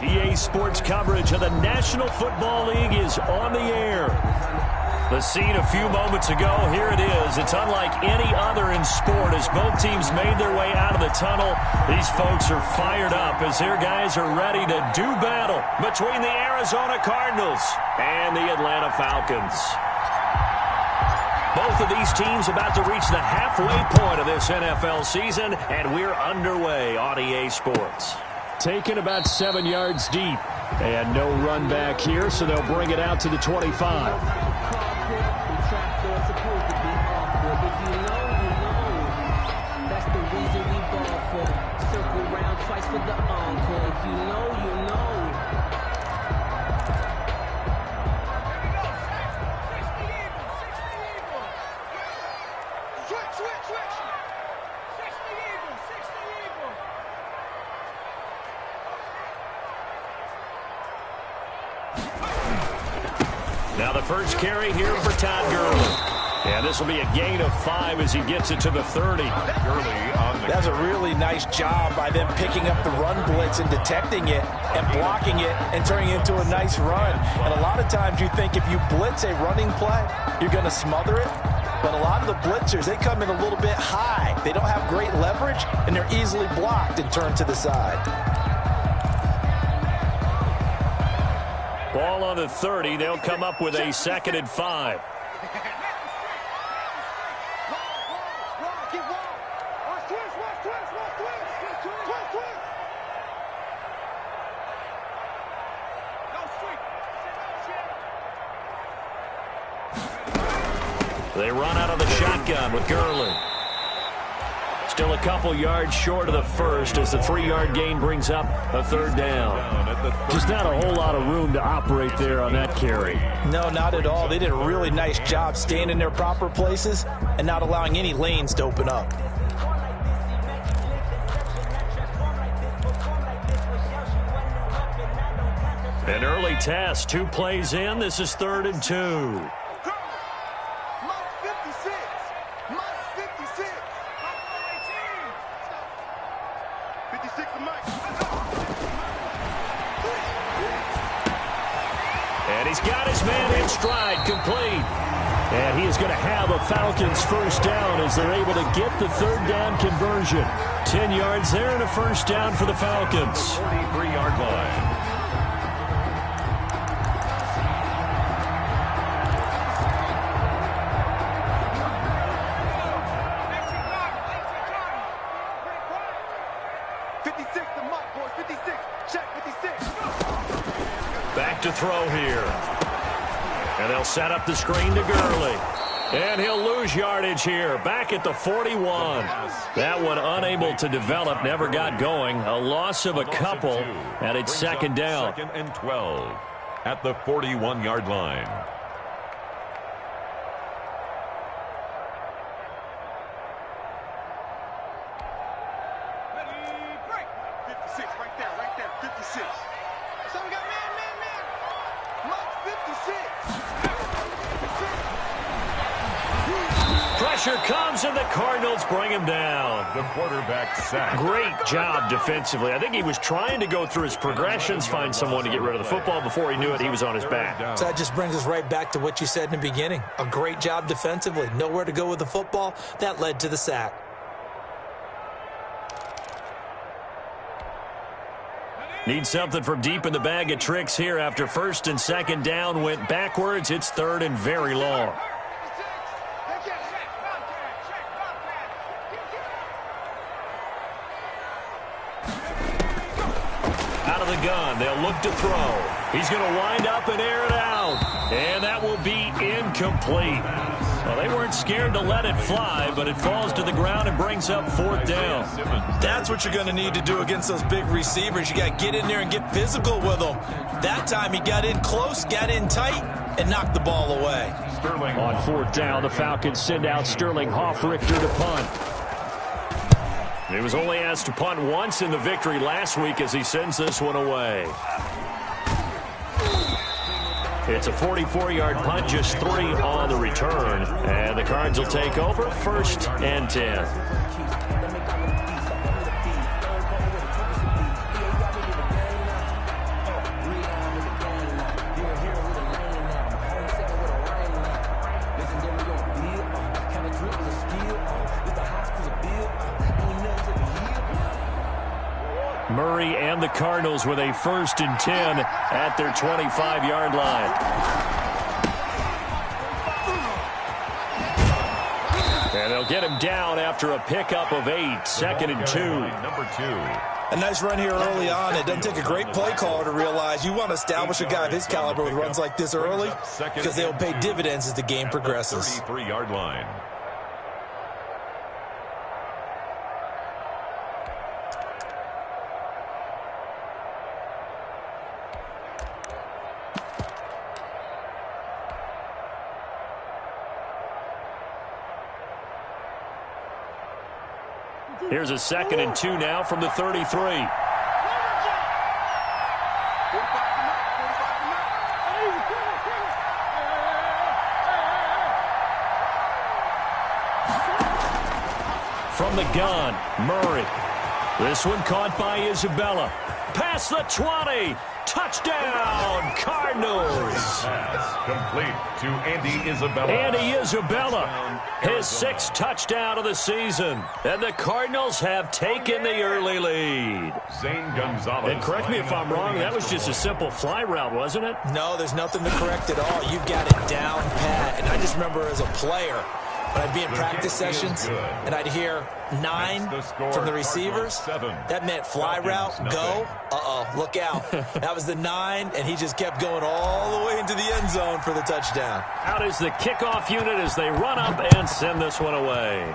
EA Sports coverage of the National Football League is on the air. The scene a few moments ago, here it is. It's unlike any other in sport as both teams made their way out of the tunnel. These folks are fired up as their guys are ready to do battle between the Arizona Cardinals and the Atlanta Falcons. Both of these teams about to reach the halfway point of this NFL season, and we're underway on EA Sports. Taken about 7 yards deep, and no run back here, so they'll bring it out to the 25. Now the first carry here for Todd Gurley. And this will be a gain of 5 as he gets it to the 30. That's a really nice job by them picking up the run blitz and detecting it and blocking it and turning it into a nice run. And a lot of times you think if you blitz a running play, you're going to smother it. But a lot of the blitzers, they come in a little bit high. They don't have great leverage, and they're easily blocked and turned to the side. Ball on the 30. They'll come up with a 2nd and 5. They run out of the shotgun with Gurley. Still a couple yards short of the first as the 3-yard gain brings up a 3rd down. Just not a whole lot of room to operate there on that carry. No, not at all. They did a really nice job staying in their proper places and not allowing any lanes to open up. An early test, 2 plays in. This is 3rd and 2. And he's got his man in stride, complete. And he is going to have a Falcons 1st down as they're able to get the 3rd down conversion. 10 yards there and a 1st down for the Falcons. 43-yard line. Back to throw here. And they'll set up the screen to Gurley. And he'll lose yardage here. Back at the 41. That one unable to develop, never got going. A loss of a couple, and it's 2nd down. 2nd and 12 at the 41-yard line. Pressure comes, and the Cardinals bring him down. The quarterback sack. Great job defensively. I think he was trying to go through his progressions, find someone to get rid of the football. Before he knew it, he was on his back. So that just brings us right back to what you said in the beginning. A great job defensively. Nowhere to go with the football. That led to the sack. Need something from deep in the bag of tricks here after 1st and 2nd down went backwards. It's 3rd and very long. Out of the gun, they'll look to throw. He's going to wind up and air it out. And that will be incomplete. Well, they weren't scared to let it fly, but it falls to the ground and brings up 4th down. That's what you're going to need to do against those big receivers. You got to get in there and get physical with them. That time he got in close, got in tight, and knocked the ball away. On 4th down, the Falcons send out Sterling Hoffrichter to punt. He was only asked to punt once in the victory last week as he sends this one away. It's a 44-yard punt, just 3 on the return. And the Cards will take over 1st and 10. Murray and the Cardinals with a 1st and 10 at their 25-yard line. And they'll get him down after a pickup of 8, 2nd and 2. Number 2. A nice run here early on. It doesn't take a great play caller to realize you want to establish a guy of his caliber with runs like this early because they'll pay dividends as the game progresses. 33-yard line. Here's a 2nd and 2 now from the 33. From the gun, Murray. This one caught by Isabella. Past the 20. Touchdown, Cardinals. Pass complete to Andy Isabella. Andy Isabella, his 6th touchdown of the season. And the Cardinals have taken the early lead. Zane Gonzalez. And correct me if I'm wrong, that was just a simple fly route, wasn't it? No, there's nothing to correct at all. You've got it down pat. And I just remember as a player, when I'd be in practice sessions and I'd hear 9 from the receivers, that meant fly route, go, look out. That was the 9, and he just kept going all the way into the end zone for the touchdown. Out is the kickoff unit as they run up and send this one away.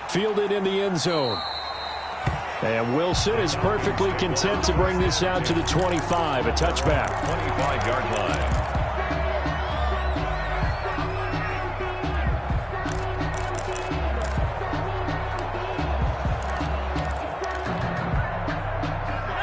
Fielded in the end zone. And Wilson is perfectly content to bring this out to the 25, a touchback. 25-yard line.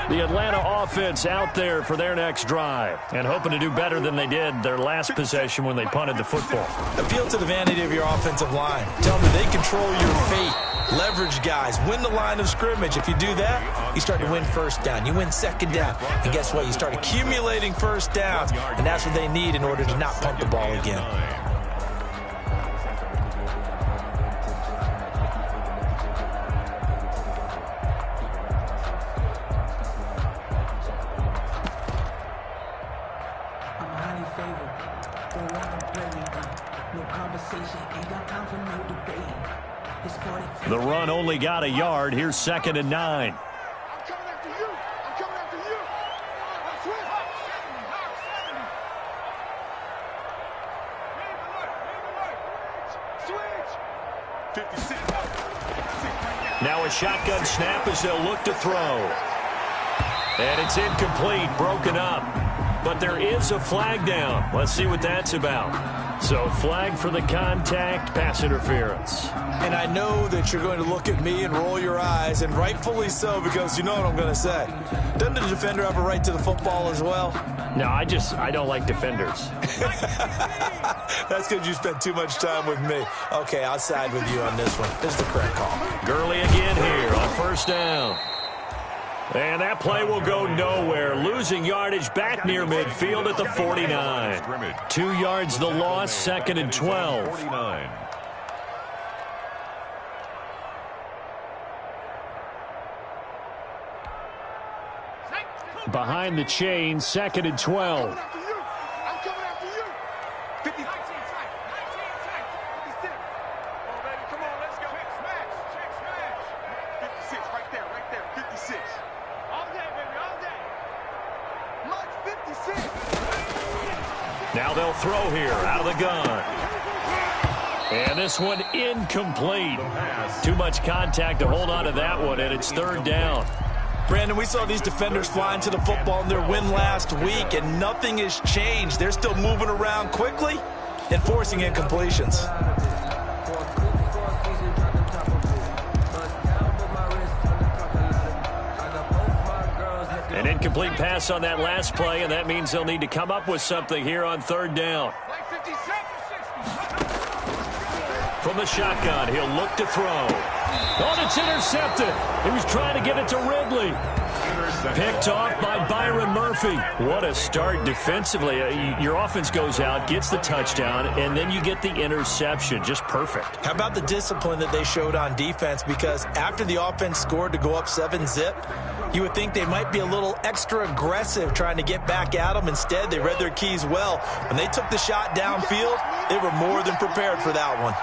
The Atlanta offense out there for their next drive and hoping to do better than they did their last possession when they punted the football. Appeal to the vanity of your offensive line. Tell them they control your fate. Leverage guys. Win the line of scrimmage. If you do that, you start to win 1st down. You win 2nd down. And guess what? You start accumulating 1st downs. And that's what they need in order to not punt the ball again. The run only got a yard. Here's 2nd and 9. Now a shotgun snap as they'll look to throw. And it's incomplete, broken up. But there is a flag down. Let's see what that's about. So flag for the contact, pass interference. And I know that you're going to look at me and roll your eyes, and rightfully so, because you know what I'm going to say. Doesn't the defender have a right to the football as well? No, I don't like defenders. That's because you spent too much time with me. Okay, I'll side with you on this one. This is the correct call. Gurley again here on 1st down. And that play will go nowhere. Losing yardage back near midfield at the 49. 2 yards the loss, 2nd and 12. 49. Behind the chain, 2nd and 12. Now they'll throw here out of the gun. And this one incomplete. Too much contact to hold on to that one, and it's 3rd down. Brandon, we saw these defenders flying to the football in their win last week, and nothing has changed. They're still moving around quickly and forcing incompletions. An incomplete pass on that last play, and that means they'll need to come up with something here on 3rd down. From the shotgun, he'll look to throw. Oh, it's intercepted. He was trying to get it to Ridley. Picked off by Byron Murphy. What a start defensively. Your offense goes out, gets the touchdown, and then you get the interception. Just perfect. How about the discipline that they showed on defense? Because after the offense scored to go up 7-zip, you would think they might be a little extra aggressive trying to get back at them. Instead, they read their keys well. When they took the shot downfield, they were more than prepared for that one.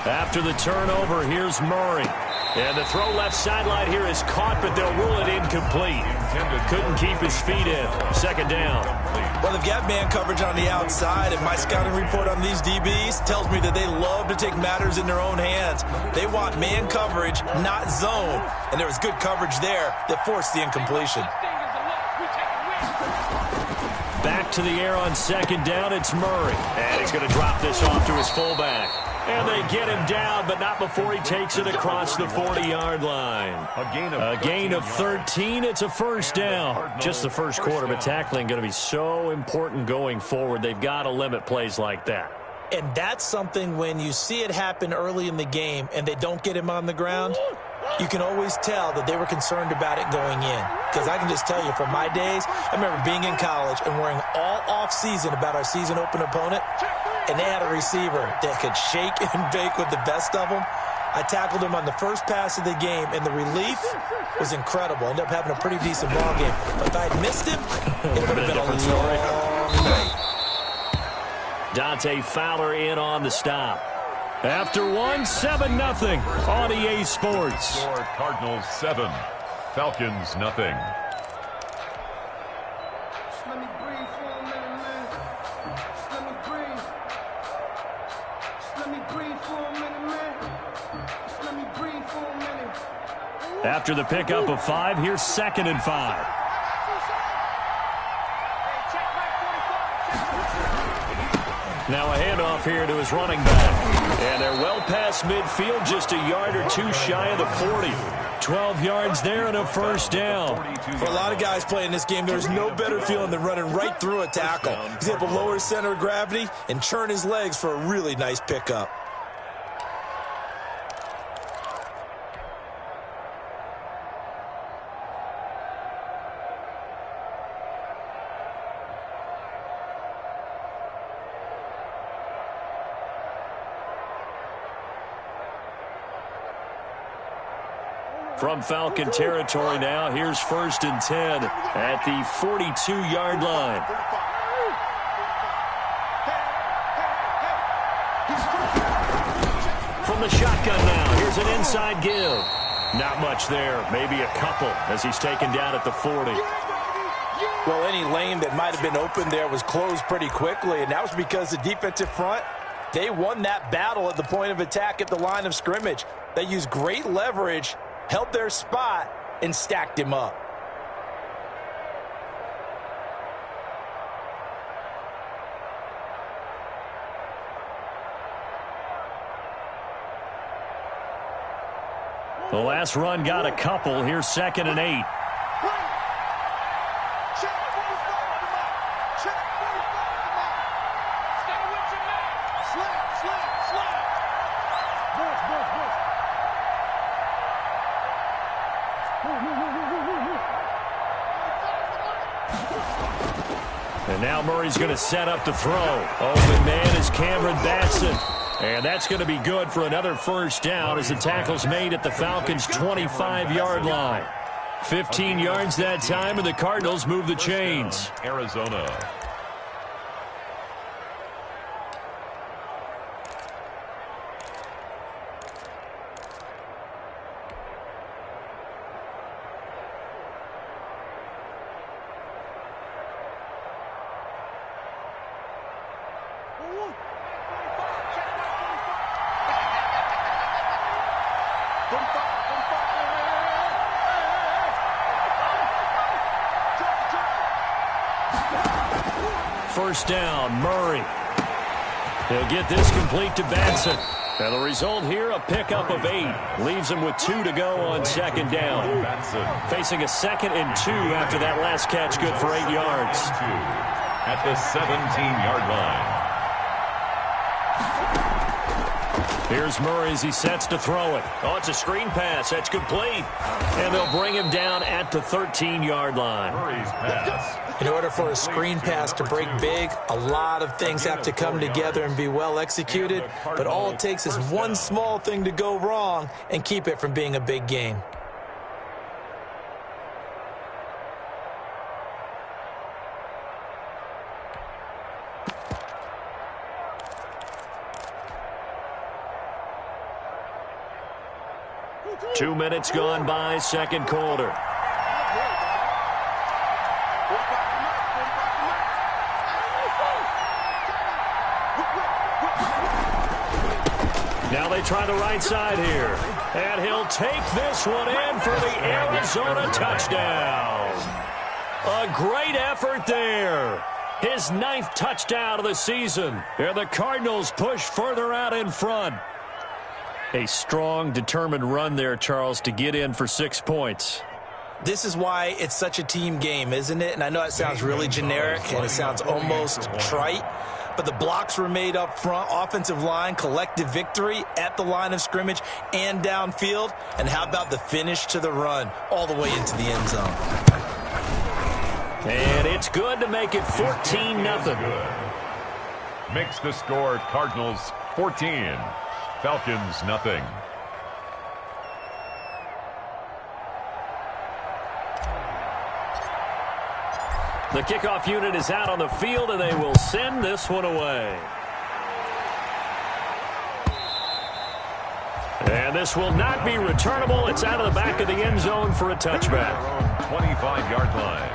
After the turnover, here's Murray. And the throw left sideline here is caught, but they'll rule it incomplete. Couldn't keep his feet in. Second down. Well, they've got man coverage on the outside, and my scouting report on these DBs tells me that they love to take matters in their own hands. They want man coverage, not zone. And there was good coverage there that forced the incompletion. Back to the air on second down, it's Murray. And he's going to drop this off to his fullback. And they get him down, but not before he takes it across the 40-yard line. A gain of 13. It's a first down. Just the first quarter, but tackling going to be so important going forward. They've got to limit plays like that. And that's something when you see it happen early in the game and they don't get him on the ground, you can always tell that they were concerned about it going in. Because I can just tell you from my days, I remember being in college and worrying all off-season about our season open opponent. And they had a receiver that could shake and bake with the best of them. I tackled him on the first pass of the game, and the relief was incredible. Ended up having a pretty decent ball game. But if I had missed him, it would have been a different story. Dante Fowler in on the stop. After one, 7-0 on EA Sports. Cardinals 7, Falcons nothing. After the pickup of 5, here's 2nd and 5. Now a handoff here to his running back. And they're well past midfield, just a yard or two shy of the 40. 12 yards there and a first down. For a lot of guys playing this game, there's no better feeling than running right through a tackle. He's able to lower his center of gravity and churn his legs for a really nice pickup. From Falcon territory now, here's 1st and 10 at the 42-yard line. From the shotgun now, here's an inside give. Not much there, maybe a couple as he's taken down at the 40. Well, any lane that might have been open there was closed pretty quickly, and that was because the defensive front, they won that battle at the point of attack at the line of scrimmage. They used great leverage, held their spot, and stacked him up. The last run got a couple. Here's 2nd and 8. And now Murray's going to set up the throw. Open man is Cameron Batson. And that's going to be good for another first down as the tackle's made at the Falcons' 25-yard line. 15 yards that time, and the Cardinals move the chains. Arizona. First down, Murray. He'll get this complete to Batson. And the result here, a pickup of 8. Leaves him with 2 to go on 2nd down. Facing a 2nd and 2 after that last catch, good for 8 yards. At the 17-yard line. Here's Murray as he sets to throw it. Oh, it's a screen pass. That's complete. And they'll bring him down at the 13-yard line. Murray's pass. In order for a screen pass to break big, a lot of things have to come together and be well executed. But all it takes is one small thing to go wrong and keep it from being a big gain. Two minutes gone by, second quarter. Now they try the right side here. And he'll take this one in for the Arizona touchdown. A great effort there. His 9th touchdown of the season. And the Cardinals push further out in front. A strong, determined run there, Charles, to get in for 6 points. This is why it's such a team game, isn't it? And I know it sounds really generic and it sounds almost trite, but the blocks were made up front, offensive line, collective victory at the line of scrimmage and downfield. And how about the finish to the run all the way into the end zone? And it's good to make it 14-0. Makes the score Cardinals 14. Falcons, nothing. The kickoff unit is out on the field, and they will send this one away. And this will not be returnable. It's out of the back of the end zone for a touchback. 25-yard line.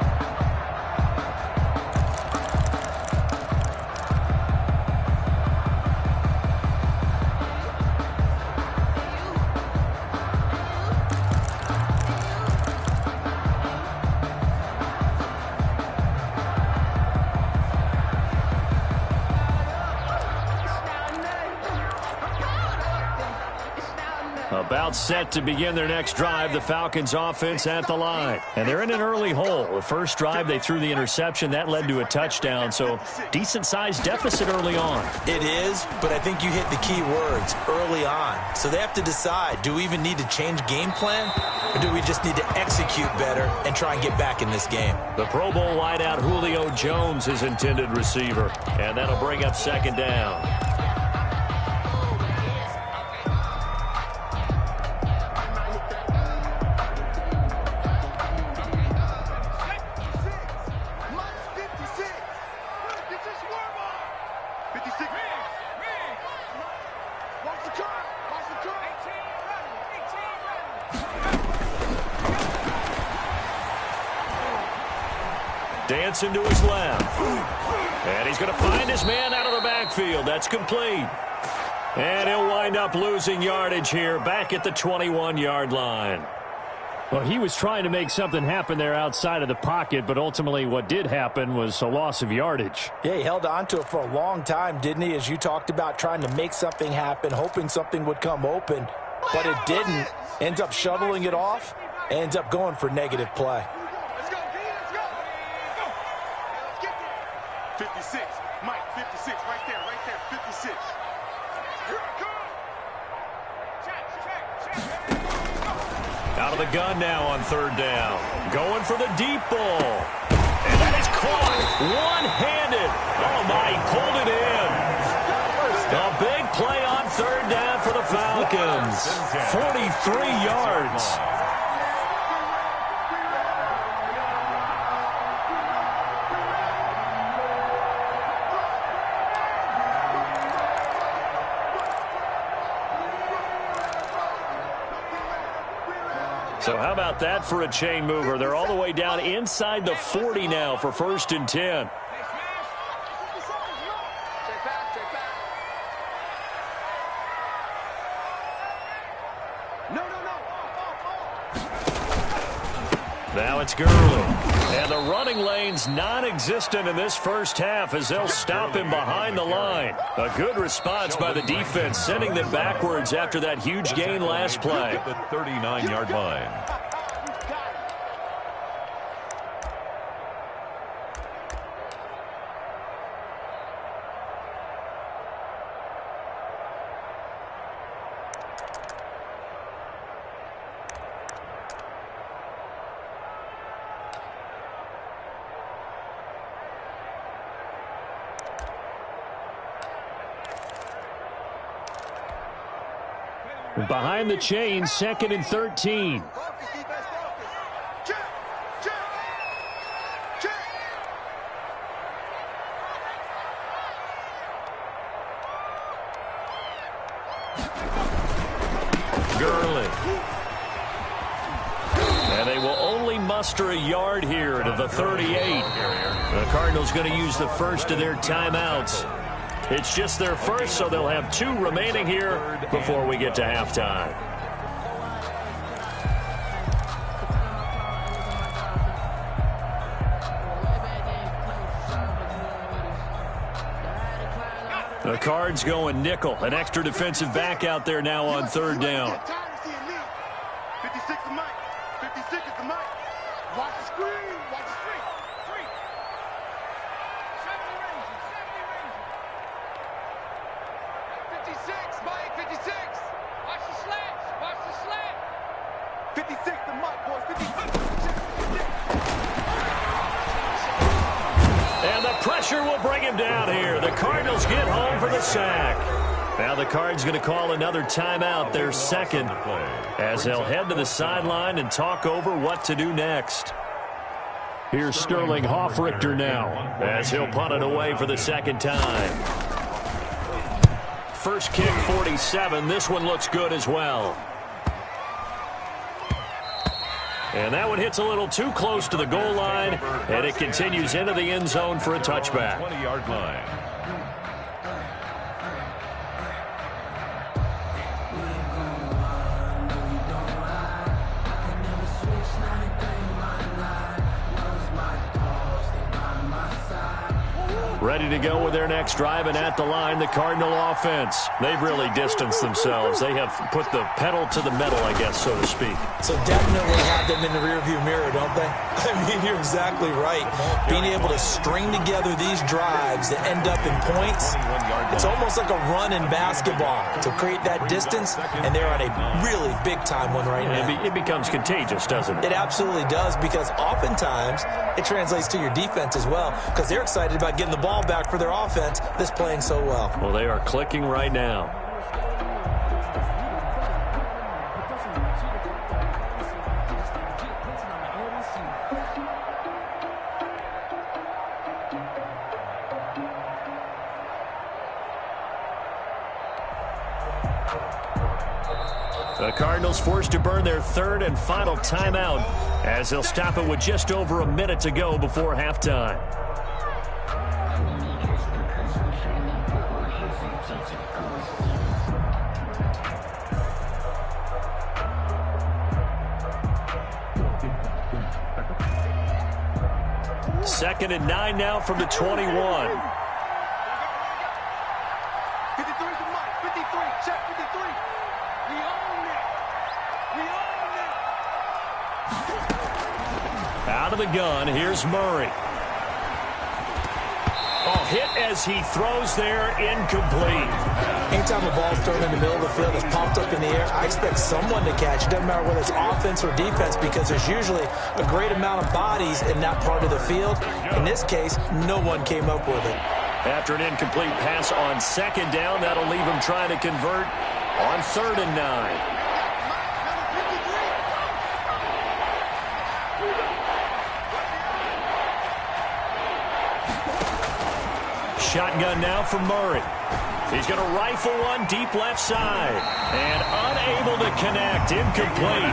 About set to begin their next drive, the Falcons offense at the line. And they're in an early hole. The first drive, they threw the interception. That led to a touchdown, so decent-sized deficit early on. It is, but I think you hit the key words, early on. So they have to decide, do we even need to change game plan, or do we just need to execute better and try and get back in this game? The Pro Bowl wideout Julio Jones is intended receiver, and that'll bring up second down. Dancing to his left. And he's going to find his man out of the backfield. That's complete. And he'll wind up losing yardage here back at the 21-yard line. Well, he was trying to make something happen there outside of the pocket, but ultimately what did happen was a loss of yardage. Yeah, he held on to it for a long time, didn't he? As you talked about, trying to make something happen, hoping something would come open, but it didn't. Ends up shoveling it off, ends up going for negative play. 56, Mike, 56, right there, 56. Here I come. Out of the gun now on third down. Going for the deep ball. And that is caught one-handed. Oh, my, he pulled it in. A big play on third down for the Falcons. 43 yards. So how about that for a chain mover? They're all the way down inside the 40 now for 1st and 10. Now it's Gurley. And the running lane's non-existent in this first half as they'll stop him behind the line. A good response by the defense, sending them backwards after that huge gain last play. At the 39-yard line. Behind the chain, 2nd and 13. Gurley. And they will only muster a yard here to the 38. The Cardinals going to use the first of their timeouts. It's just their first, so they'll have 2 remaining here before we get to halftime. The Cards going nickel. An extra defensive back out there now on 3rd down. 56 is Mike. 56 is the Mike. Watch the screen. Watch the screen. 56, Mike. 56. Watch the slants. Watch the slant. 56 the Mike, boys. 56. And the pressure will bring him down here. The Cardinals get home for the sack. Now the Cards going to call another timeout, their 2nd, as they'll head to the sideline and talk over what to do next. Here's Sterling Hoffrichter now, as he'll punt it away for the 2nd time. First kick, 47. This one looks good as well. And that one hits a little too close to the goal line, and it continues into the end zone for a touchback. 20-yard line. Ready to go with their next drive, and at the line, the Cardinal offense. They've really distanced themselves. They have put the pedal to the metal, I guess, so to speak. So definitely have them in the rearview mirror, don't they? I mean, you're exactly right. Being able to string together these drives that end up in points, it's almost like a run in basketball to create that distance, and they're on a really big-time one right now. It becomes contagious, doesn't it? It absolutely does, because oftentimes it translates to your defense as well, because they're excited about getting the ball back for their offense that's playing so well. Well, they are clicking right now. The Cardinals forced to burn their 3rd and final timeout, as they'll stop it with just over a minute to go before halftime. Second and 9 now from the 21. 53 to Mike. 53. Check 53. We own it. We own it. Out of the gun, here's Murray. Oh, hit as he throws there, incomplete. Anytime a ball's thrown in the middle of the field that's popped up in the air, I expect someone to catch. It doesn't matter whether it's offense or defense, because there's usually a great amount of bodies in that part of the field. In this case, no one came up with it. After an incomplete pass on 2nd down, that'll leave him trying to convert on 3rd and 9. Shotgun now for Murray. He's going to rifle one deep left side. And unable to connect. Incomplete.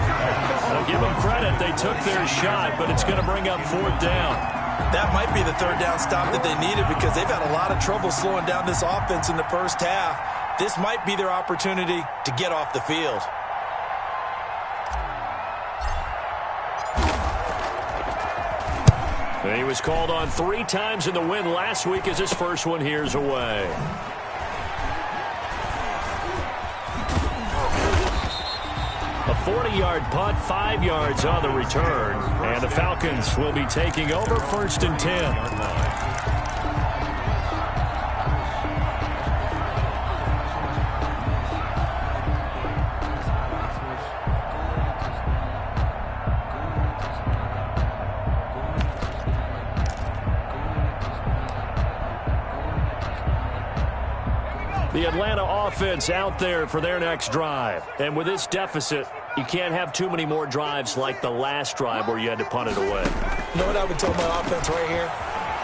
I'll give them credit. They took their shot, but it's going to bring up 4th down. That might be the 3rd down stop that they needed, because they've had a lot of trouble slowing down this offense in the first half. This might be their opportunity to get off the field. He was called on 3 times in the win last week, as his first one here's away. A 40-yard punt, 5 yards on the return. And the Falcons will be taking over 1st and 10. The Atlanta offense out there for their next drive. And with this deficit, you can't have too many more drives like the last drive where you had to punt it away. You know what I would tell my offense right here?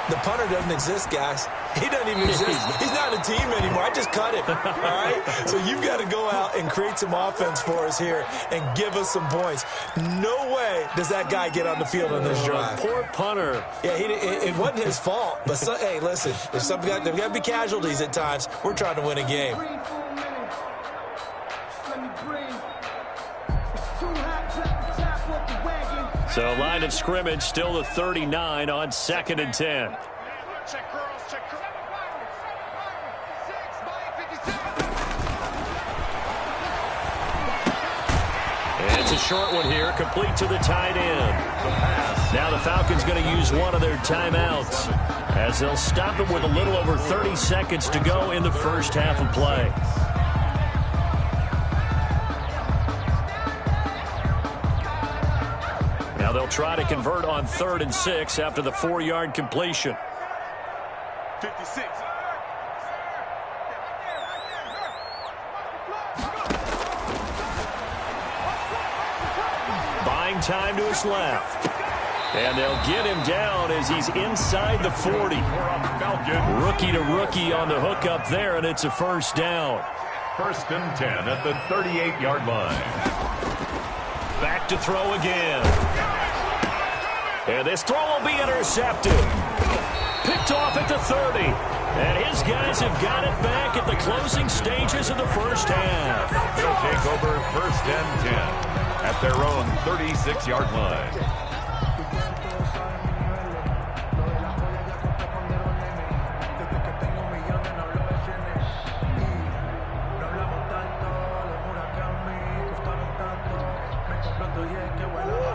The punter doesn't exist, guys. He doesn't even exist. He's not a team anymore. I just cut him, all right? So you've got to go out and create some offense for us here and give us some points. No way does that guy get on the field on this drive. Poor punter. Yeah, it wasn't his fault. But, hey, listen, there's got to be casualties at times. We're trying to win a game. So line of scrimmage still the 39 on 2nd and 10. And it's a short one here, complete to the tight end. Now the Falcons going to use one of their timeouts as they'll stop it with a little over 30 seconds to go in the first half of play. Now they'll try to convert on 3rd and 6 after the 4-yard completion. 56. Buying time to his left. And they'll get him down as he's inside the 40. Rookie to rookie on the hook up there, and it's a first down. 1st and 10 at the 38-yard line. Back to throw again. And this throw will be intercepted. Picked off at the 30. And his guys have got it back at the closing stages of the first half. They'll take over 1st and 10 at their own 36-yard line.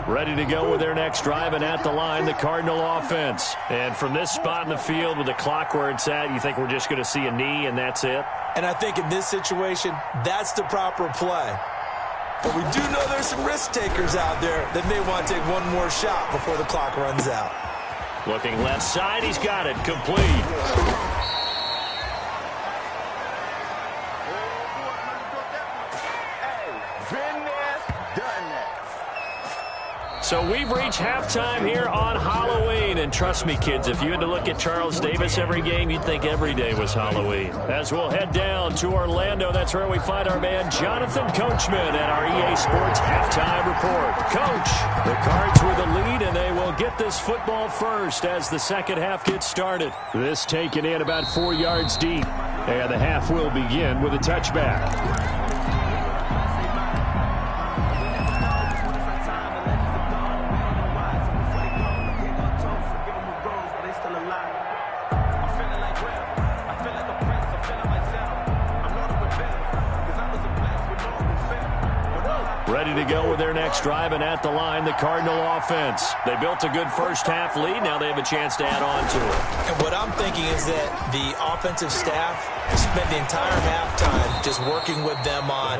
Ready to go with their next drive, and at the line, the Cardinal offense. And from this spot in the field with the clock where it's at, you think we're just going to see a knee and that's it? And I think in this situation, that's the proper play. But we do know there's some risk takers out there that may want to take one more shot before the clock runs out. Looking left side, he's got it, complete. So we've reached halftime here on Halloween. And trust me, kids, if you had to look at Charles Davis every game, you'd think every day was Halloween. As we'll head down to Orlando, that's where we find our man Jonathan Coachman at our EA Sports Halftime Report. Coach, the Cards with the lead, and they will get this football first as the second half gets started. This taken in about 4 yards deep. And the half will begin with a touchback. Ready to go with their next drive, and at the line, the Cardinal offense. They built a good first half lead. Now they have a chance to add on to it. And what I'm thinking is that the offensive staff spent the entire halftime just working with them on,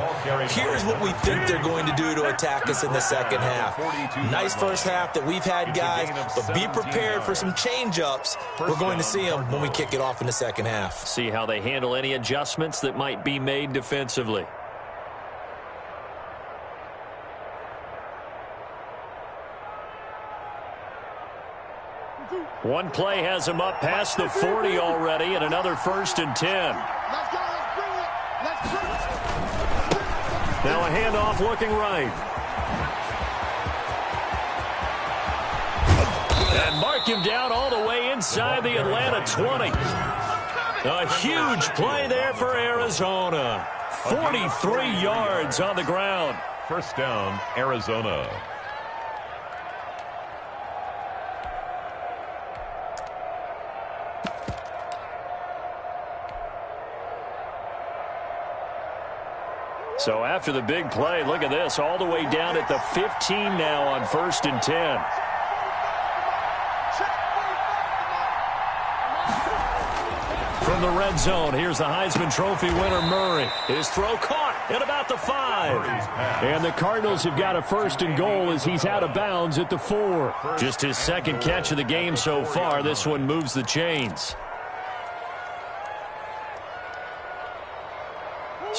here's what we think they're going to do to attack us in the second half. Nice first half that we've had, guys, but be prepared for some change-ups. We're going to see them when we kick it off in the second half. See how they handle any adjustments that might be made defensively. One play has him up past the 40 already, and another 1st and 10. Let's go. Let's bring it. Let's bring it. Now a handoff looking right. And mark him down all the way inside the Atlanta 20. A huge play there for Arizona. 43 yards on the ground. First down, Arizona. So after the big play, look at this, all the way down at the 15 now on 1st and 10. From the red zone, here's the Heisman Trophy winner, Murray. His throw caught at about the 5. And the Cardinals have got a 1st and goal as he's out of bounds at the 4. Just his second catch of the game so far. This one moves the chains.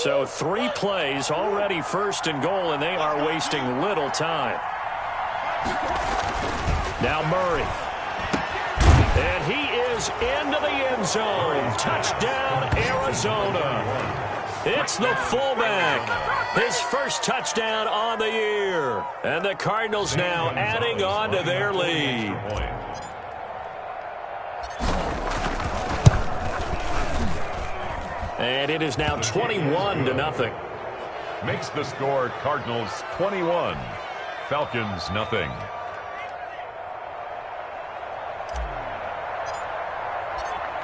So 3 plays, already 1st and goal, and they are wasting little time. Now Murray. And he is into the end zone. Touchdown, Arizona. It's the fullback. His first touchdown on the year. And the Cardinals now adding on to their lead. And it is now 21-0. Makes the score Cardinals 21, Falcons nothing.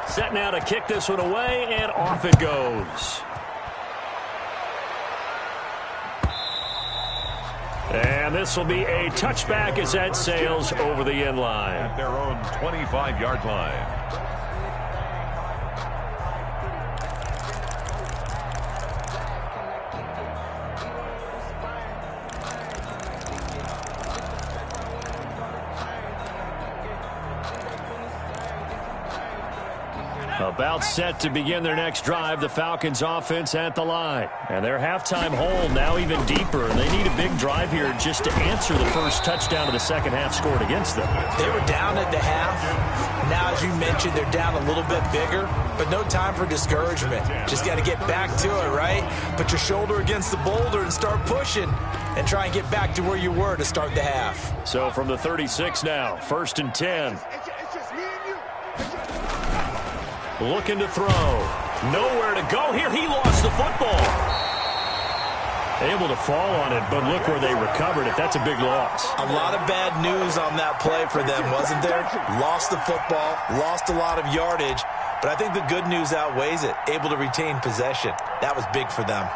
Set now to kick this one away, and off it goes. And this will be a touchback as that sails over the end line. At their own 25-yard line. About set to begin their next drive, the Falcons offense at the line. And their halftime hole now even deeper. They need a big drive here just to answer the first touchdown of the second half scored against them. They were down at the half. Now, as you mentioned, they're down a little bit bigger, but no time for discouragement. Just got to get back to it, right? Put your shoulder against the boulder and start pushing and try and get back to where you were to start the half. So from the 36 now, 1st and 10. Looking to throw. Nowhere to go here. He lost the football. Able to fall on it, but look where they recovered it. That's a big loss. A lot of bad news on that play for them, wasn't there? Lost the football, lost a lot of yardage, but I think the good news outweighs it. Able to retain possession. That was big for them.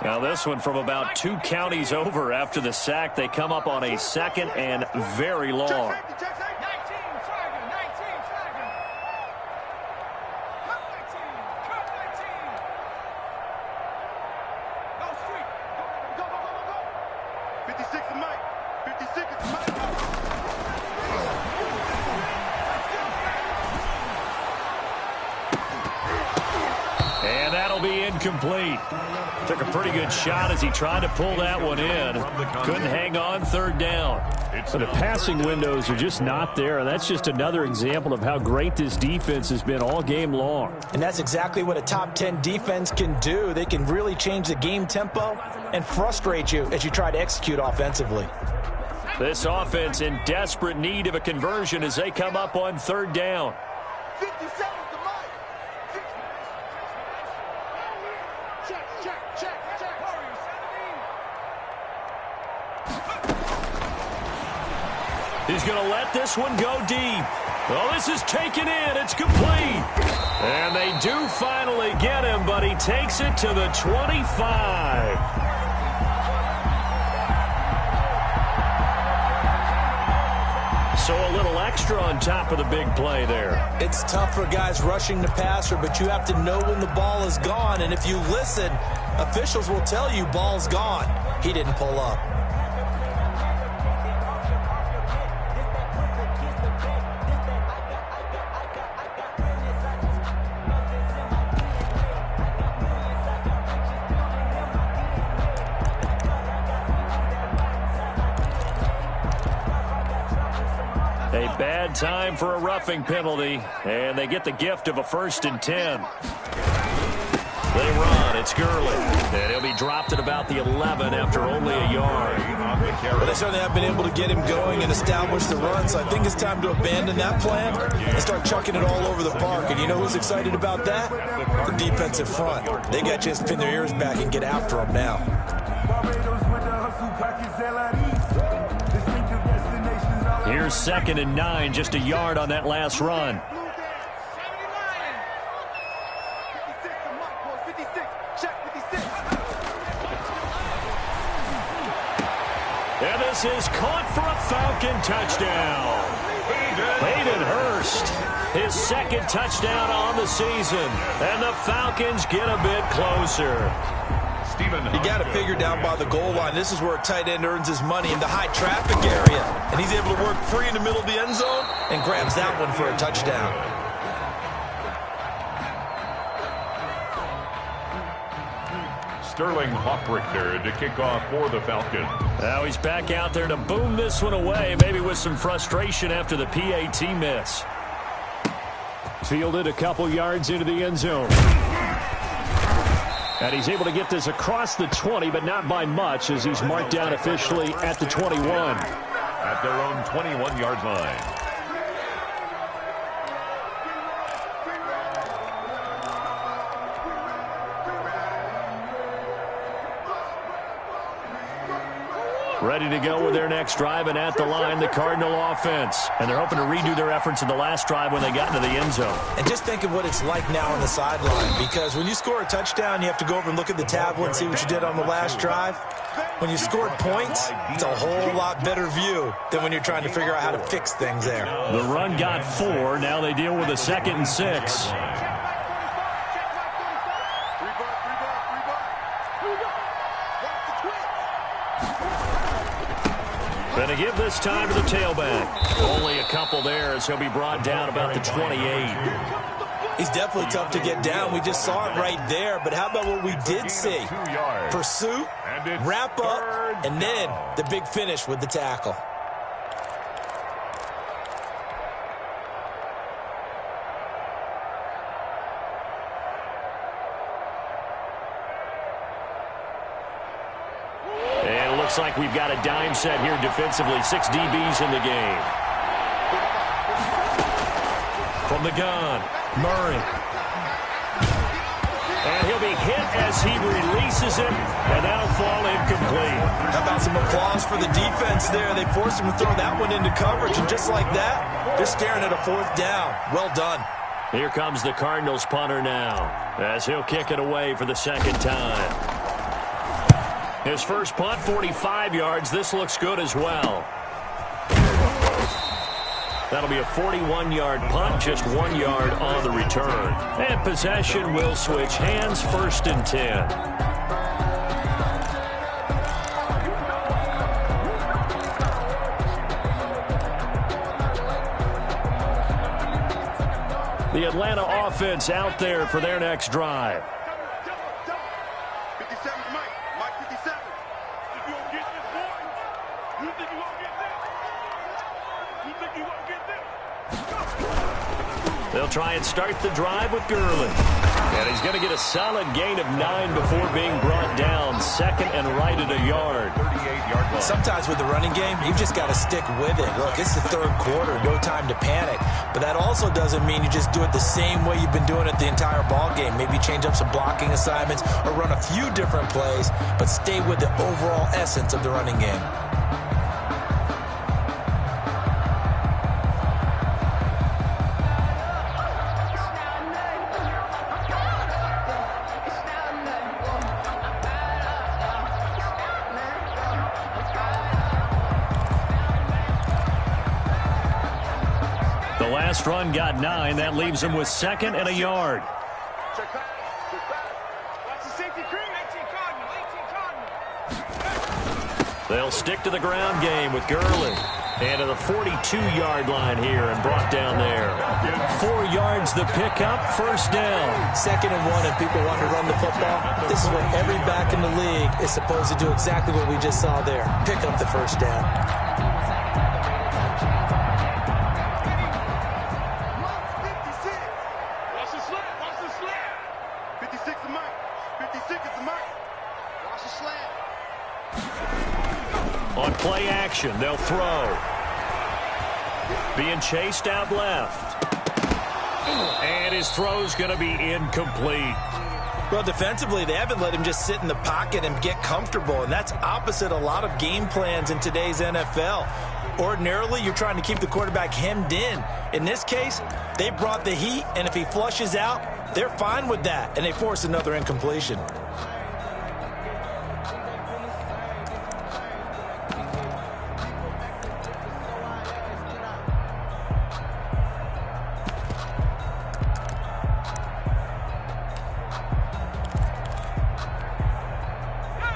Now this one from about 2 counties over after the sack. They come up on a 2nd and very long. And that'll be incomplete. Took a pretty good shot as he tried to pull that one in. Couldn't hang on 3rd down. So the passing windows are just not there, and that's just another example of how great this defense has been all game long. And that's exactly what a top 10 defense can do. They can really change the game tempo and frustrate you as you try to execute offensively. This offense in desperate need of a conversion as they come up on 3rd down. 50 seconds to Mike. Check. He's going to let this one go deep. Oh, this is taken in. It's complete. And they do finally get him, but he takes it to the 25. So a little extra on top of the big play there. It's tough for guys rushing the passer, but you have to know when the ball is gone. And if you listen, officials will tell you ball's gone. He didn't pull up. A bad time for a roughing penalty, and they get the gift of a 1st and 10. They run. It's Gurley, and he'll be dropped at about the 11 after only a yard. But they certainly have been able to get him going and establish the run, so I think it's time to abandon that plan and start chucking it all over the park. And you know who's excited about that? The defensive front. They got a chance to pin their ears back and get after him now. Here's 2nd and 9, just a yard on that last run. And this is caught for a Falcon touchdown. Hayden Hurst, his 2nd touchdown on the season. And the Falcons get a bit closer. You got to figure down by the goal line. This is where a tight end earns his money in the high traffic area. And he's able to work free in the middle of the end zone and grabs that one for a touchdown. Sterling Hawkrichter to kick off for the Falcons. Now he's back out there to boom this one away, maybe with some frustration after the PAT miss. Fielded a couple yards into the end zone. And he's able to get this across the 20, but not by much, as he's marked down officially at the 21. At their own 21-yard line. Ready to go with their next drive, and at the line, the Cardinal offense. And they're hoping to redo their efforts in the last drive when they got into the end zone. And just think of what it's like now on the sideline, because when you score a touchdown, you have to go over and look at the tablet and see what you did on the last drive. When you scored points, it's a whole lot better view than when you're trying to figure out how to fix things there. The run got 4. Now they deal with a 2nd and 6. Going to give this time to the tailback. Only a couple there, as he'll be brought down about the 28. He's definitely tough to get down. We just saw it right there. But how about what we did see? Pursuit, wrap up, and then the big finish with the tackle. Looks like we've got a dime set here defensively. 6 DBs in the game. From the gun, Murray. And he'll be hit as he releases it, and that'll fall incomplete. How about some applause for the defense there? They forced him to throw that one into coverage, and just like that, they're staring at a 4th down. Well done. Here comes the Cardinals punter now, as he'll kick it away for the 2nd time. His first punt, 45 yards. This looks good as well. That'll be a 41-yard punt, just 1 yard on the return. And possession will switch hands, 1st and 10. The Atlanta offense out there for their next drive. They'll try and start the drive with Gurley. And he's going to get a solid gain of 9 before being brought down. 2nd and right at a yard. 38-yard line. Sometimes with the running game, you've just got to stick with it. Look, it's the 3rd quarter. No time to panic. But that also doesn't mean you just do it the same way you've been doing it the entire ball game. Maybe change up some blocking assignments or run a few different plays, but stay with the overall essence of the running game. Last run got 9. That leaves him with 2nd and a yard. They'll stick to the ground game with Gurley. And to the 42-yard line here and brought down there. 4 yards the pickup, 1st down. 2nd and 1, and people want to run the football. This is what every back in the league is supposed to do, exactly what we just saw there. Pick up the 1st down. On play action, they'll throw. Being chased out left. And his throw's going to be incomplete. Well, defensively, they haven't let him just sit in the pocket and get comfortable, and that's opposite a lot of game plans in today's NFL. Ordinarily, you're trying to keep the quarterback hemmed in. In this case, they brought the heat, and if he flushes out, they're fine with that, and they force another incompletion.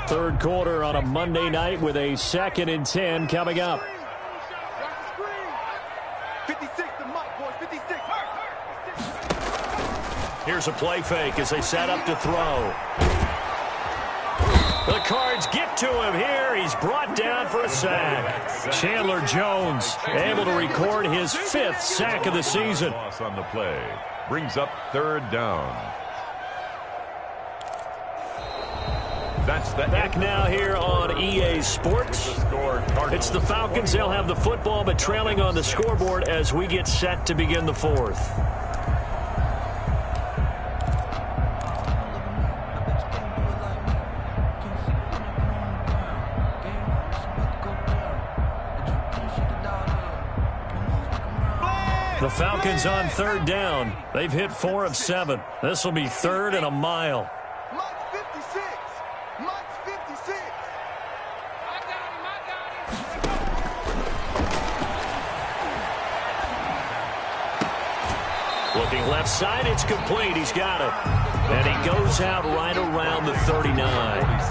Third quarter on a Monday night with a 2nd and 10 coming up. 56, the mic, boys, 56. Here's a play fake as they set up to throw. The Cards get to him here. He's brought down for a sack. Chandler Jones able to record his 5th sack of the season. Loss on the play brings up 3rd down. That's the Back now here on EA Sports. It's the Falcons. They'll have the football, but trailing on the scoreboard as we get set to begin the 4th. The Falcons on 3rd down. They've hit 4 of 7. This will be 3rd and a mile. Looking left side, it's complete. He's got it. And he goes out right around the 39.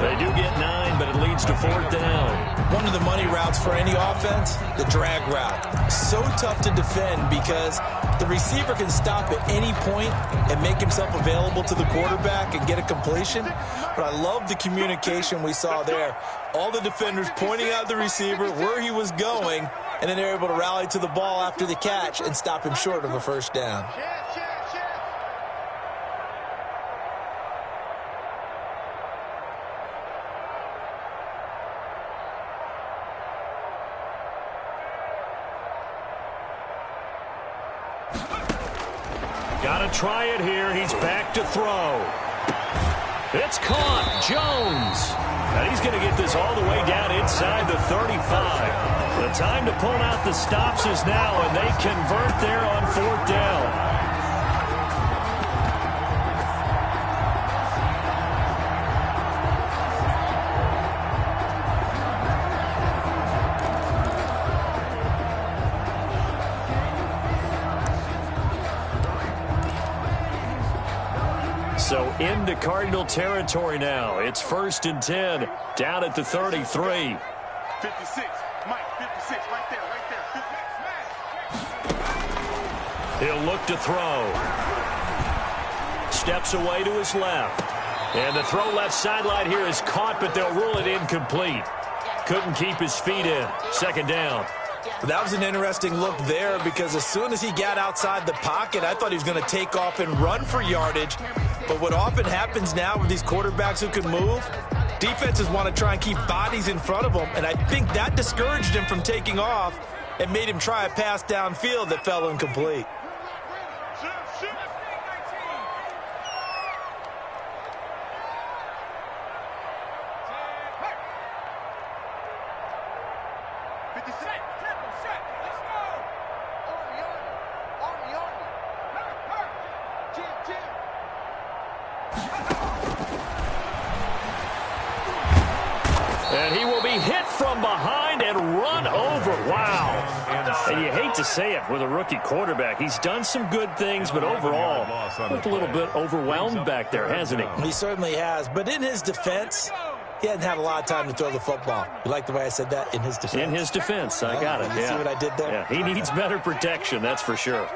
They do get 9, but it leads to 4th down. One of the money routes for any offense, the drag route. So tough to defend because the receiver can stop at any point and make himself available to the quarterback and get a completion. But I love the communication we saw there. All the defenders pointing out the receiver, where he was going, and then they're able to rally to the ball after the catch and stop him short of a 1st down. Got to try it here. He's back to throw. It's caught. Jones. And he's going to get this all the way down inside the 35. The time to pull out the stops is now, and they convert there on 4th down. So into Cardinal territory now. It's 1st and 10, down at the 33. 56, Mike, 56, right there. He'll look to throw. Steps away to his left. And the throw left sideline here is caught, but they'll rule it incomplete. Couldn't keep his feet in. 2nd down. That was an interesting look there because as soon as he got outside the pocket, I thought he was going to take off and run for yardage. But what often happens now with these quarterbacks who can move, defenses want to try and keep bodies in front of them, and I think that discouraged him from taking off and made him try a pass downfield that fell incomplete. And he will be hit from behind and run over. Wow. And you hate to say it with a rookie quarterback. He's done some good things, but overall, looked a little bit overwhelmed back there, hasn't he? He certainly has. But in his defense, he hadn't had a lot of time to throw the football. You like the way I said that? In his defense. In his defense. I got it. You see what I did there? Yeah, he needs better protection, that's for sure.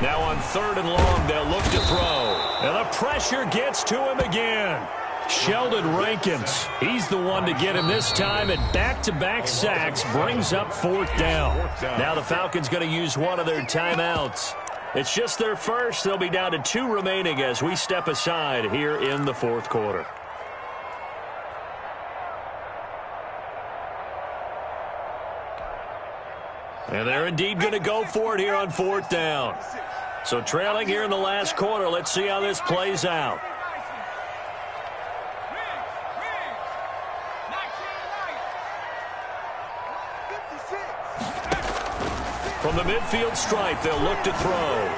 Now on 3rd and long, they'll look to throw. And the pressure gets to him again. Sheldon Rankins, he's the one to get him this time, and back-to-back sacks brings up 4th down. Now the Falcons going to use one of their timeouts. It's just their first. They'll be down to 2 remaining as we step aside here in the 4th quarter. And they're indeed going to go for it here on 4th down. So trailing here in the last quarter, let's see how this plays out. From the midfield stripe, they'll look to throw.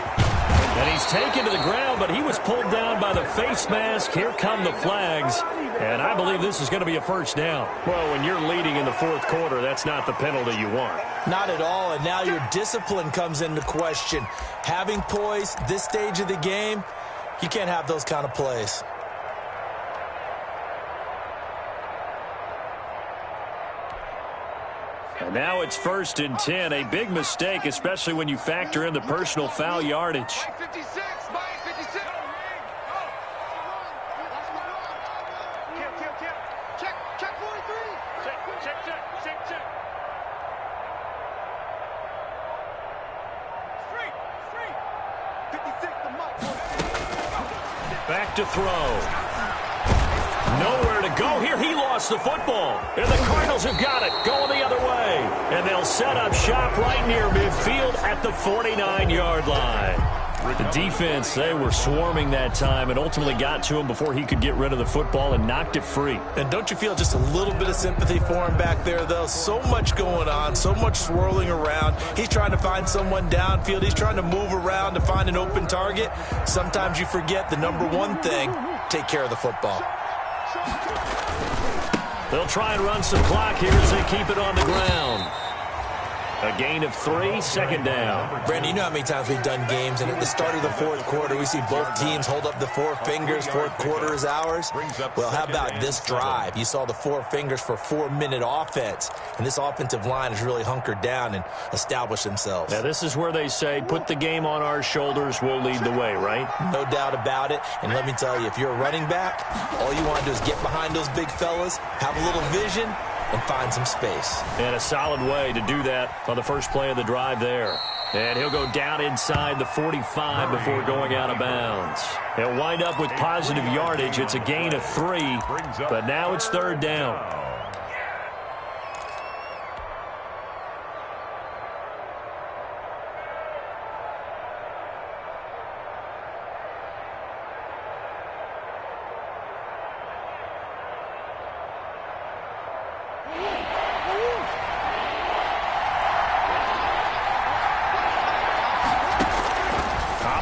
And he's taken to the ground, but he was pulled down by the face mask. Here come the flags. And I believe this is going to be a first down. Well, when you're leading in the fourth quarter, that's not the penalty you want. Not at all, and now your discipline comes into question. Having poise this stage of the game, you can't have those kind of plays. And now it's 1st and 10. A big mistake, especially when you factor in the personal foul yardage. 56, minus 56. Check 43. Check. Straight. 56, the mark. Back to throw. Nowhere to go here. He lost the football. And the Cardinals have got it. Going the other way. And they'll set up shop right near midfield at the 49-yard line. The defense, they were swarming that time and ultimately got to him before he could get rid of the football and knocked it free. And don't you feel just a little bit of sympathy for him back there, though? So much going on, so much swirling around. He's trying to find someone downfield. He's trying to move around to find an open target. Sometimes you forget the number one thing, take care of the football. They'll try and run some clock here as they keep it on the ground. A gain of 3, second down. Brandon, you know how many times we've done games, and at the start of the fourth quarter, we see both teams hold up the four fingers. Fourth quarter is ours. Well, how about this drive? You saw the four fingers for 4-minute offense, and this offensive line has really hunkered down and established themselves. Now, this is where they say, put the game on our shoulders, we'll lead the way, right? No doubt about it. And let me tell you, if you're a running back, all you want to do is get behind those big fellas, have a little vision, and find some space. And a solid way to do that on the first play of the drive there. And he'll go down inside the 45 before going out of bounds. He'll wind up with positive yardage. It's a gain of 3, but now it's 3rd down.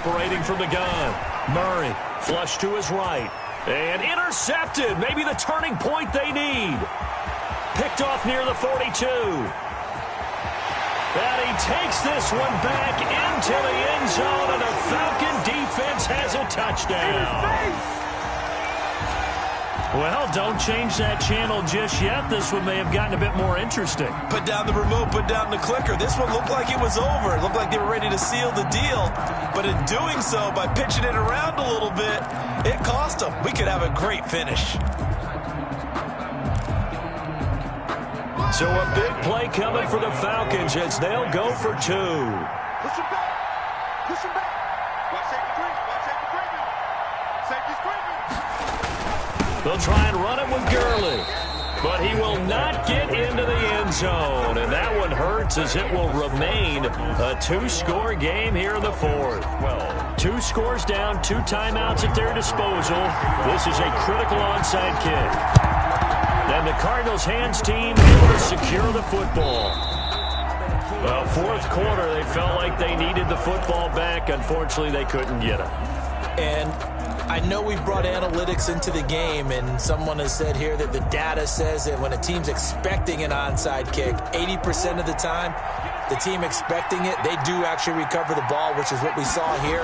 Operating from the gun, Murray, flush to his right, and intercepted. Maybe the turning point they need. Picked off near the 42. And he takes this one back into the end zone, and the Falcon defense has a touchdown. Well, don't change that channel just yet. This one may have gotten a bit more interesting. Put down the remote, put down the clicker. This one looked like it was over. It looked like they were ready to seal the deal. But in doing so, by pitching it around a little bit, it cost them. We could have a great finish. So a big play coming for the Falcons as they'll go for 2. Push him back. Push him back. Watch safety creep. Watch safety creeping. Safety's creeping. They'll try and run it with Gurley. But he will not get into the end zone. And that one hurts as it will remain a 2-score game here in the fourth. 2 scores down, 2 timeouts at their disposal. This is a critical onside kick. And the Cardinals' hands team able to secure the football. Well, fourth quarter, they felt like they needed the football back. Unfortunately, they couldn't get it. And I know we brought analytics into the game, and someone has said here that the data says that when a team's expecting an onside kick, 80% of the time, the team expecting it, they do actually recover the ball, which is what we saw here.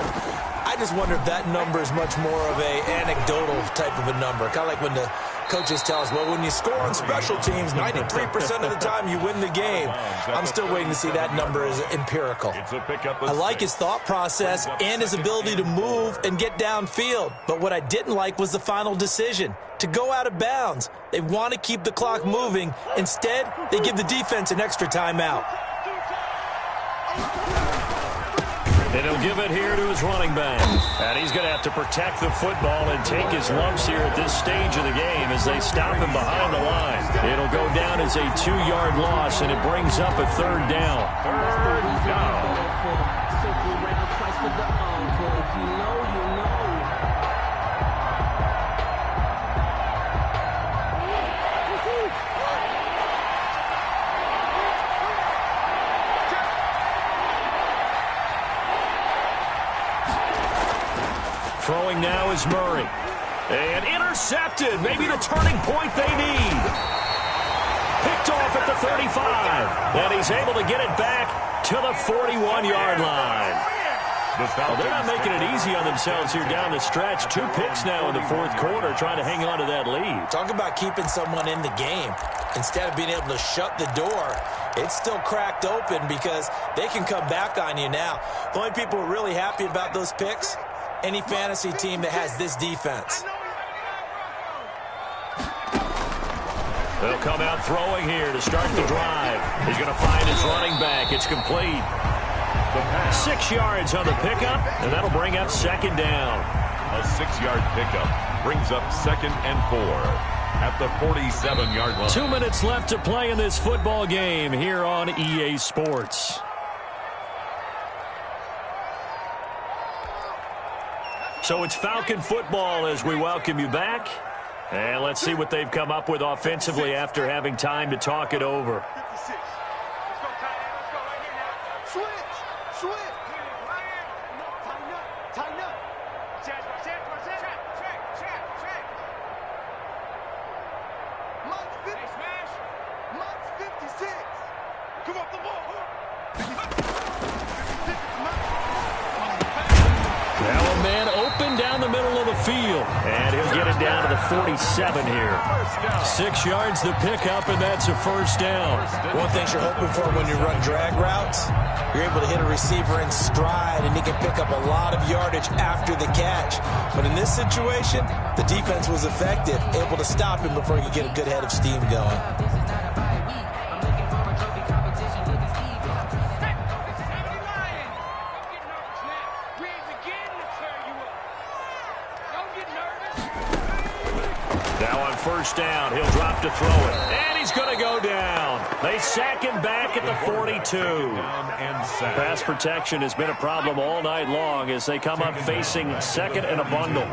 I just wonder if that number is much more of a anecdotal type of a number. Kind of like when the coaches tell us, well, when you score on special teams, 93% of the time you win the game. I'm still waiting to see that number as empirical. I like his thought process and his ability to move and get downfield. But what I didn't like was the final decision, to go out of bounds. They want to keep the clock moving. Instead, they give the defense an extra timeout. And he'll give it here to his running back. And he's going to have to protect the football and take his lumps here at this stage of the game as they stop him behind the line. It'll go down as a 2-yard loss, and it brings up a 3rd down. 3rd down. Throwing now is Murray. And intercepted. Maybe the turning point they need. Picked off at the 35. And he's able to get it back to the 41-yard line. Well, they're not making it easy on themselves here down the stretch. 2 picks now in the fourth quarter, trying to hang on to that lead. Talk about keeping someone in the game. Instead of being able to shut the door, it's still cracked open because they can come back on you now. The only people who are really happy about those picks, any fantasy team that has this defense. They'll come out throwing here to start the drive. He's going to find his running back. It's complete. 6 yards on the pickup, and that'll bring up second down. A 6-yard pickup brings up 2nd and 4 at the 47-yard line. 2 minutes left to play in this football game here on EA Sports. So it's Falcon football as we welcome you back. And let's see what they've come up with offensively after having time to talk it over. And he'll get it down to the 47 here. 6 yards the pickup, and that's a first down. One thing you're hoping for when you run drag routes, you're able to hit a receiver in stride, and he can pick up a lot of yardage after the catch. But in this situation, the defense was effective, able to stop him before he could get a good head of steam going. First down. He'll drop to throw it. And he's going to go down. They sack him back at the 42. Pass protection has been a problem all night long as they come up facing second and a bundle.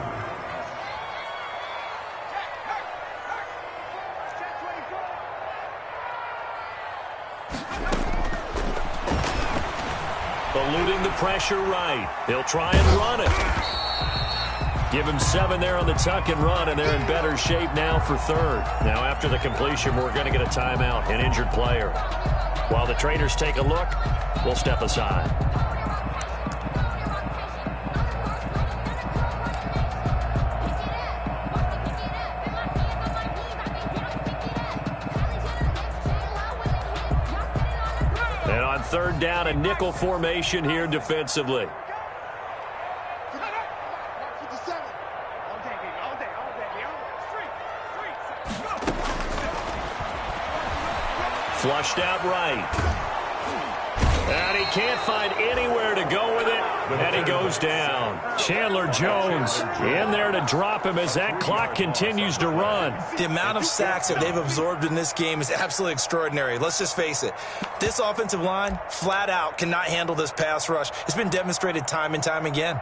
Eluding the pressure right. He'll try and run it. Give him 7 there on the tuck and run, and they're in better shape now for third. Now, after the completion, we're going to get a timeout, an injured player. While the traders take a look, we'll step aside. And on third down, a nickel formation here defensively. Flushed out right. And he can't find anywhere to go with it, and he goes down. Chandler Jones in there to drop him as that clock continues to run. The amount of sacks that they've absorbed in this game is absolutely extraordinary. Let's just face it. This offensive line, flat out, cannot handle this pass rush. It's been demonstrated time and time again.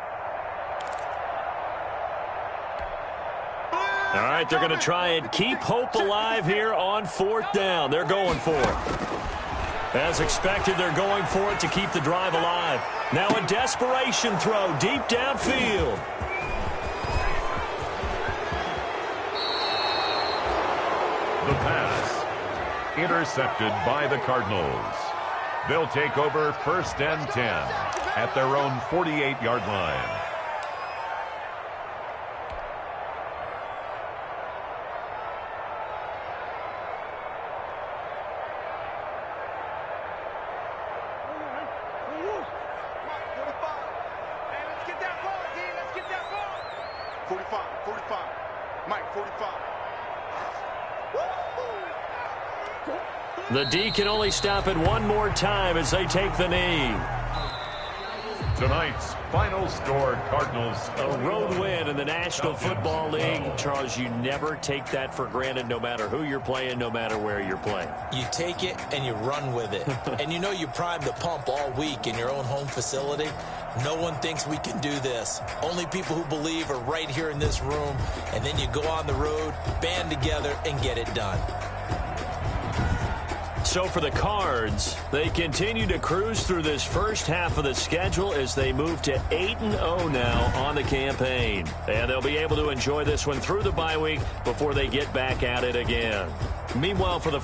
All right, they're going to try and keep hope alive here on fourth down. They're going for it. As expected, they're going for it to keep the drive alive. Now a desperation throw deep downfield. The pass intercepted by the Cardinals. They'll take over 1st and 10 at their own 48-yard line. The D can only stop it one more time as they take the knee. Tonight's final score, Cardinals. A road win in the National Football League. Charles, you never take that for granted no matter who you're playing, no matter where you're playing. You take it and you run with it. And you know you primed the pump all week in your own home facility. No one thinks we can do this. Only people who believe are right here in this room. And then you go on the road, band together, and get it done. so for the Cards, they continue to cruise through this first half of the schedule as they move to 8-0 now on the campaign. And they'll be able to enjoy this one through the bye week before they get back at it again. Meanwhile, for the